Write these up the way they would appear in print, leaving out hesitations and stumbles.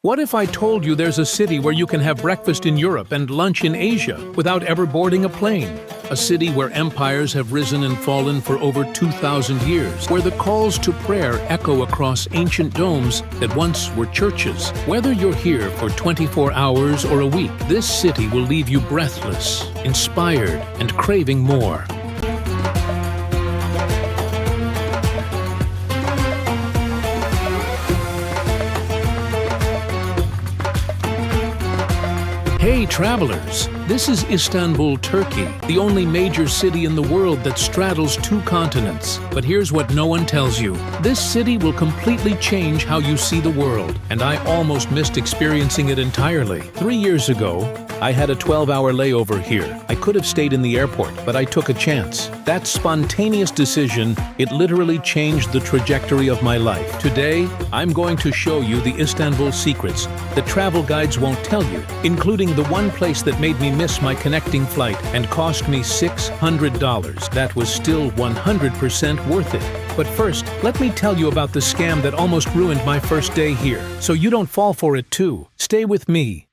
What if I told you there's a city where you can have breakfast in Europe and lunch in Asia without ever boarding a plane? A city where empires have risen and fallen for over 2,000 years, where the calls to prayer echo across ancient domes that once were churches. Whether you're here for 24 hours or a week, this city will leave you breathless, inspired, and craving more. Hey travelers, this is Istanbul, Turkey, the only major city in the world that straddles two continents. But here's what no one tells you. This city will completely change how you see the world, and I almost missed experiencing it entirely. 3 years ago, I had a 12-hour layover here. I could have stayed in the airport, but I took a chance. That spontaneous decision, it literally changed the trajectory of my life. Today, I'm going to show you the Istanbul secrets that travel guides won't tell you, including the one place that made me miss my connecting flight and cost me $600. That was still 100% worth it. But first, let me tell you about the scam that almost ruined my first day here, so you don't fall for it too. Stay with me.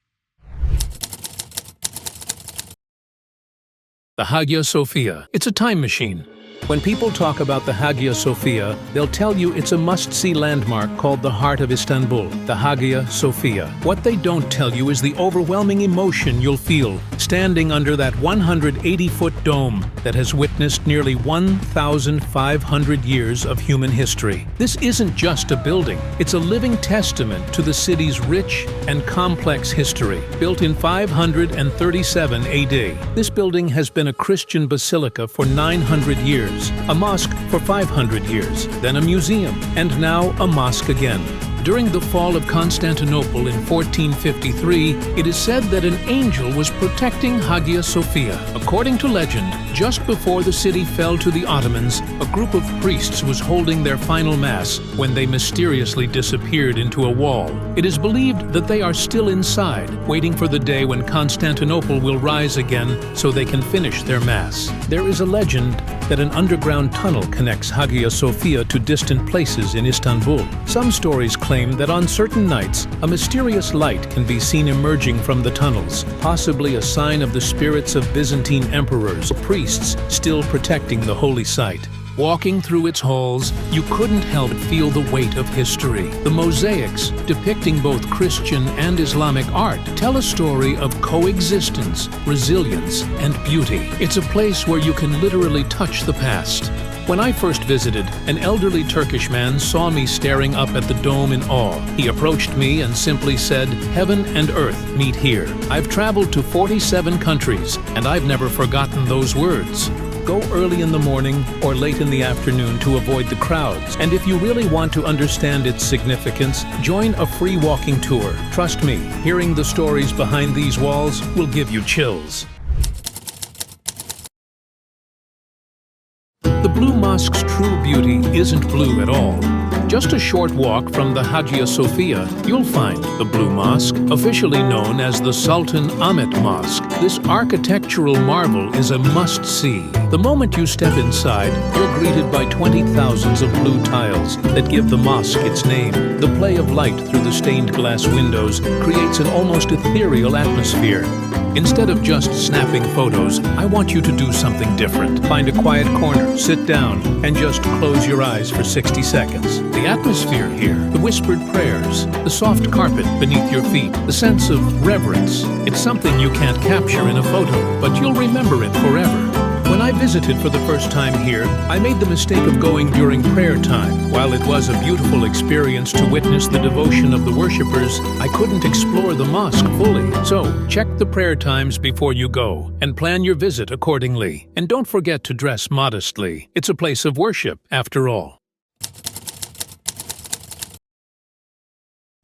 The Hagia Sophia. It's a time machine. When people talk about the Hagia Sophia, they'll tell you it's a must-see landmark called the heart of Istanbul, the Hagia Sophia. What they don't tell you is the overwhelming emotion you'll feel standing under that 180-foot dome that has witnessed nearly 1,500 years of human history. This isn't just a building, it's a living testament to the city's rich and complex history. Built in 537 AD, this building has been a Christian basilica for 900 years. A mosque for 500 years, then a museum, and now a mosque again. During the fall of Constantinople in 1453, it is said that an angel was protecting Hagia Sophia. According to legend, just before the city fell to the Ottomans, a group of priests was holding their final mass when they mysteriously disappeared into a wall. It is believed that they are still inside, waiting for the day when Constantinople will rise again so they can finish their mass. There is a legend that an underground tunnel connects Hagia Sophia to distant places in Istanbul. Some stories claim that on certain nights, a mysterious light can be seen emerging from the tunnels, possibly a sign of the spirits of Byzantine emperors or priests still protecting the holy site. Walking through its halls, you couldn't help but feel the weight of history. The mosaics, depicting both Christian and Islamic art, tell a story of coexistence, resilience, and beauty. It's a place where you can literally touch the past. When I first visited, an elderly Turkish man saw me staring up at the dome in awe. He approached me and simply said, "Heaven and earth meet here." I've traveled to 47 countries, and I've never forgotten those words. Go early in the morning or late in the afternoon to avoid the crowds. And if you really want to understand its significance, join a free walking tour. Trust me, hearing the stories behind these walls will give you chills. The Blue Mosque's true beauty isn't blue at all. Just a short walk from the Hagia Sophia, you'll find the Blue Mosque, officially known as the Sultan Ahmet Mosque. This architectural marvel is a must-see. The moment you step inside, you're greeted by 20,000s of blue tiles that give the mosque its name. The play of light through the stained glass windows creates an almost ethereal atmosphere. Instead of just snapping photos, I want you to do something different. Find a quiet corner, sit down, and just close your eyes for 60 seconds. The atmosphere here, the whispered prayers, the soft carpet beneath your feet, the sense of reverence. It's something you can't capture in a photo, but you'll remember it forever. When I visited for the first time here, I made the mistake of going during prayer time. While it was a beautiful experience to witness the devotion of the worshippers, I couldn't explore the mosque fully. So, check the prayer times before you go, and plan your visit accordingly. And don't forget to dress modestly. It's a place of worship, after all.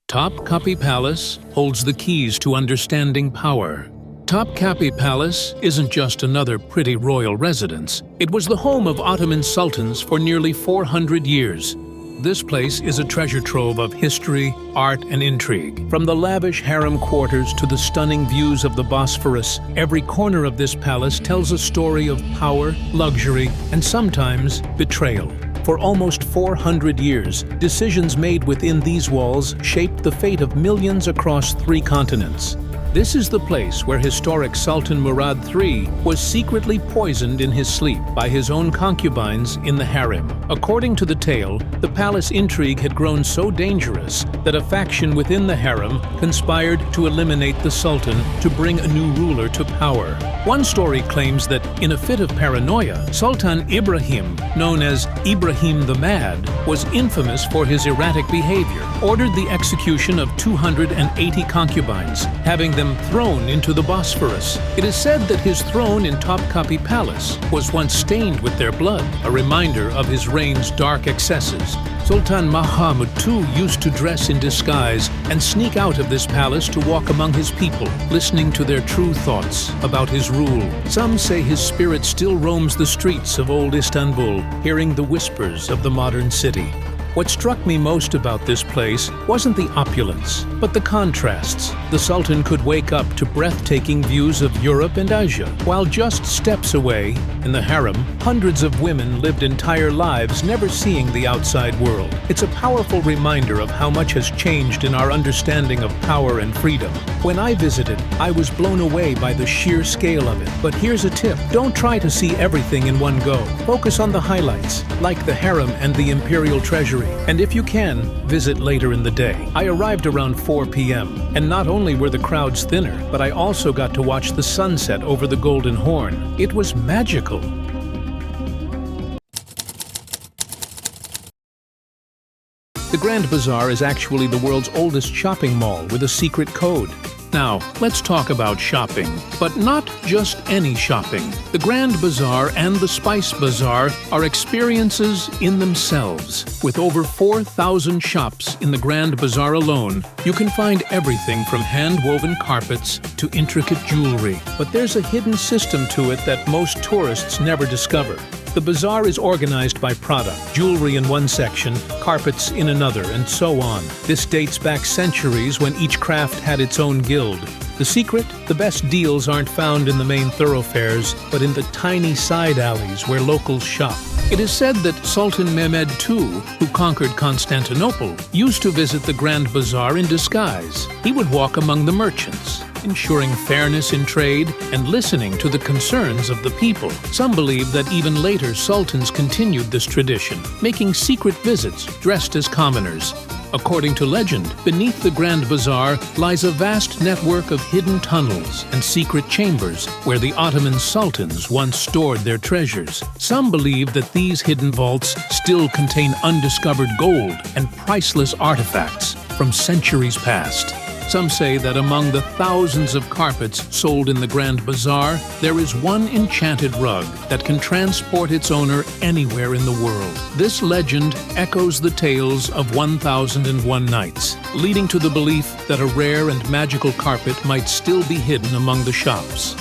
Topkapi Palace holds the keys to understanding power. Topkapi Palace isn't just another pretty royal residence. It was the home of Ottoman sultans for nearly 400 years. This place is a treasure trove of history, art, and intrigue. From the lavish harem quarters to the stunning views of the Bosphorus, every corner of this palace tells a story of power, luxury, and sometimes betrayal. For almost 400 years, decisions made within these walls shaped the fate of millions across 3 continents. This is the place where historic Sultan Murad III was secretly poisoned in his sleep by his own concubines in the harem. According to the tale, the palace intrigue had grown so dangerous that a faction within the harem conspired to eliminate the sultan to bring a new ruler to power. One story claims that, in a fit of paranoia, Sultan Ibrahim, known as Ibrahim the Mad, was infamous for his erratic behavior, ordered the execution of 280 concubines, having them thrown into the Bosphorus. It is said that his throne in Topkapi Palace was once stained with their blood, a reminder of his reign's dark excesses. Sultan Muhammad II used to dress in disguise and sneak out of this palace to walk among his people, listening to their true thoughts about his rule. Some say his spirit still roams the streets of old Istanbul, hearing the whispers of the modern city. What struck me most about this place wasn't the opulence, but the contrasts. The Sultan could wake up to breathtaking views of Europe and Asia, while just steps away, in the harem, hundreds of women lived entire lives never seeing the outside world. It's a powerful reminder of how much has changed in our understanding of power and freedom. When I visited, I was blown away by the sheer scale of it. But here's a tip: don't try to see everything in one go. Focus on the highlights, like the harem and the imperial treasury. And if you can, visit later in the day. I arrived around 4 p.m., and not only were the crowds thinner, but I also got to watch the sunset over the Golden Horn. It was magical. The Grand Bazaar is actually the world's oldest shopping mall with a secret code. Now, let's talk about shopping, but not just any shopping. The Grand Bazaar and the Spice Bazaar are experiences in themselves. With over 4,000 shops in the Grand Bazaar alone, you can find everything from hand-woven carpets to intricate jewelry. But there's a hidden system to it that most tourists never discover. The bazaar is organized by product, jewelry in one section, carpets in another, and so on. This dates back centuries when each craft had its own guild. The secret? The best deals aren't found in the main thoroughfares, but in the tiny side alleys where locals shop. It is said that Sultan Mehmed II, who conquered Constantinople, used to visit the Grand Bazaar in disguise. He would walk among the merchants, ensuring fairness in trade and listening to the concerns of the people. Some believe that even later sultans continued this tradition, making secret visits dressed as commoners. According to legend, beneath the Grand Bazaar lies a vast network of hidden tunnels and secret chambers where the Ottoman sultans once stored their treasures. Some believe that these hidden vaults still contain undiscovered gold and priceless artifacts from centuries past. Some say that among the thousands of carpets sold in the Grand Bazaar, there is one enchanted rug that can transport its owner anywhere in the world. This legend echoes the tales of 1001 Nights, leading to the belief that a rare and magical carpet might still be hidden among the shops.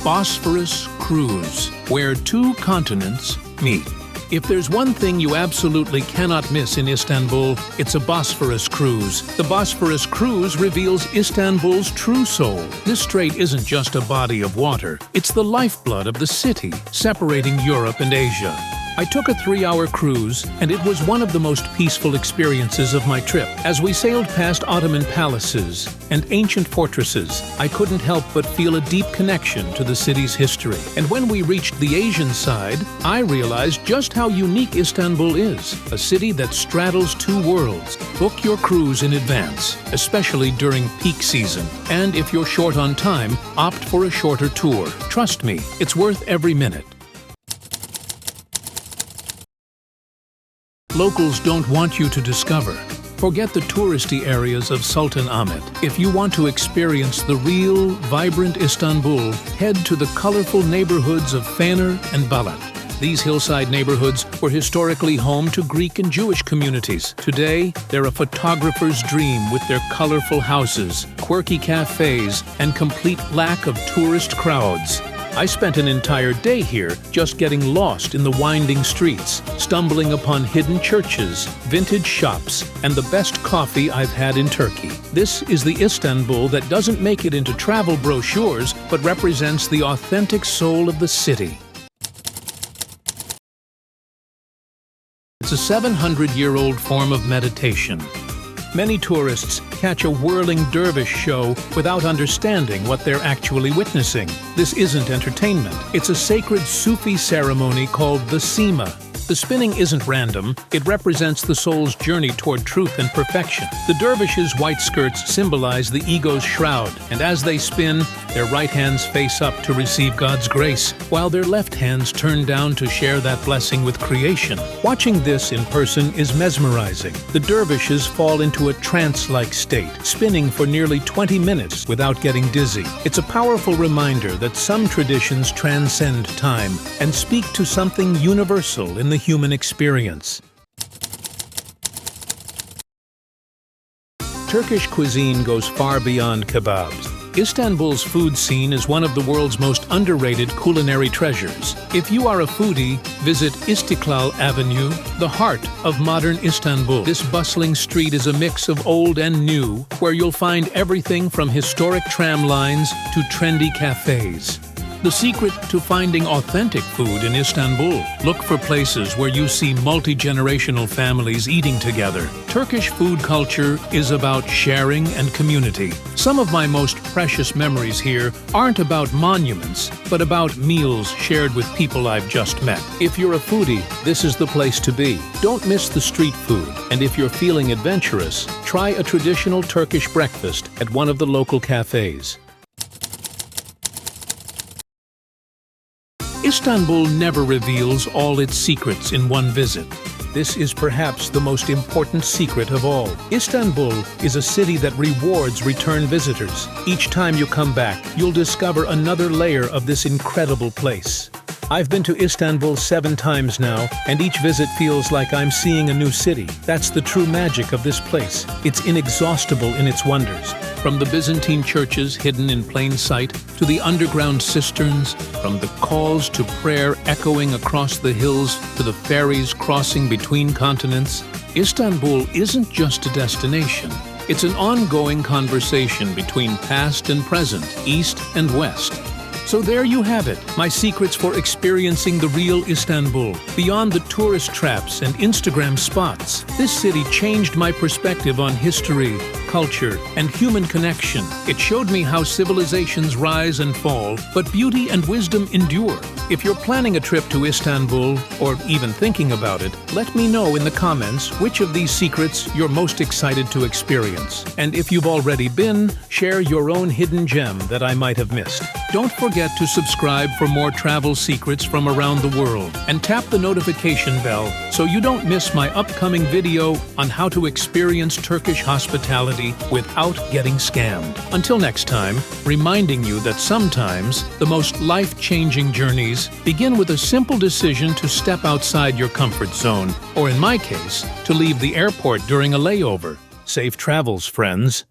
Bosphorus Cruise, where 2 continents meet. If there's one thing you absolutely cannot miss in Istanbul, it's a Bosphorus cruise. The Bosphorus cruise reveals Istanbul's true soul. This strait isn't just a body of water, it's the lifeblood of the city, separating Europe and Asia. I took a 3-hour cruise, and it was one of the most peaceful experiences of my trip. As we sailed past Ottoman palaces and ancient fortresses, I couldn't help but feel a deep connection to the city's history. And when we reached the Asian side, I realized just how unique Istanbul is, a city that straddles 2 worlds. Book your cruise in advance, especially during peak season. And if you're short on time, opt for a shorter tour. Trust me, it's worth every minute. Locals don't want you to discover. Forget the touristy areas of Sultanahmet. If you want to experience the real, vibrant Istanbul, head to the colorful neighborhoods of Fener and Balat. These hillside neighborhoods were historically home to Greek and Jewish communities. Today, they're a photographer's dream with their colorful houses, quirky cafes, and complete lack of tourist crowds. I spent an entire day here just getting lost in the winding streets, stumbling upon hidden churches, vintage shops, and the best coffee I've had in Turkey. This is the Istanbul that doesn't make it into travel brochures, but represents the authentic soul of the city. It's a 700-year-old form of meditation. Many tourists catch a whirling dervish show without understanding what they're actually witnessing. This isn't entertainment. It's a sacred Sufi ceremony called the Sema. The spinning isn't random, it represents the soul's journey toward truth and perfection. The dervishes' white skirts symbolize the ego's shroud, and as they spin, their right hands face up to receive God's grace, while their left hands turn down to share that blessing with creation. Watching this in person is mesmerizing. The dervishes fall into a trance-like state, spinning for nearly 20 minutes without getting dizzy. It's a powerful reminder that some traditions transcend time and speak to something universal in the human experience. Turkish cuisine goes far beyond kebabs. Istanbul's food scene is one of the world's most underrated culinary treasures. If you are a foodie, visit Istiklal Avenue, the heart of modern Istanbul. This bustling street is a mix of old and new, where you'll find everything from historic tram lines to trendy cafes. The secret to finding authentic food in Istanbul: look for places where you see multi-generational families eating together. Turkish food culture is about sharing and community. Some of my most precious memories here aren't about monuments, but about meals shared with people I've just met. If you're a foodie, this is the place to be. Don't miss the street food, and if you're feeling adventurous, try a traditional Turkish breakfast at one of the local cafes. Istanbul never reveals all its secrets in one visit. This is perhaps the most important secret of all. Istanbul is a city that rewards return visitors. Each time you come back, you'll discover another layer of this incredible place. I've been to Istanbul 7 times now, and each visit feels like I'm seeing a new city. That's the true magic of this place. It's inexhaustible in its wonders. From the Byzantine churches hidden in plain sight, to the underground cisterns, from the calls to prayer echoing across the hills, to the ferries crossing between continents, Istanbul isn't just a destination. It's an ongoing conversation between past and present, east and west. So there you have it, my secrets for experiencing the real Istanbul. Beyond the tourist traps and Instagram spots, this city changed my perspective on history, culture, and human connection. It showed me how civilizations rise and fall, but beauty and wisdom endure. If you're planning a trip to Istanbul, or even thinking about it, let me know in the comments which of these secrets you're most excited to experience. And if you've already been, share your own hidden gem that I might have missed. Don't forget to subscribe for more travel secrets from around the world, and tap the notification bell so you don't miss my upcoming video on how to experience Turkish hospitality without getting scammed. Until next time, reminding you that sometimes the most life-changing journeys begin with a simple decision to step outside your comfort zone, or in my case, to leave the airport during a layover. Safe travels, friends.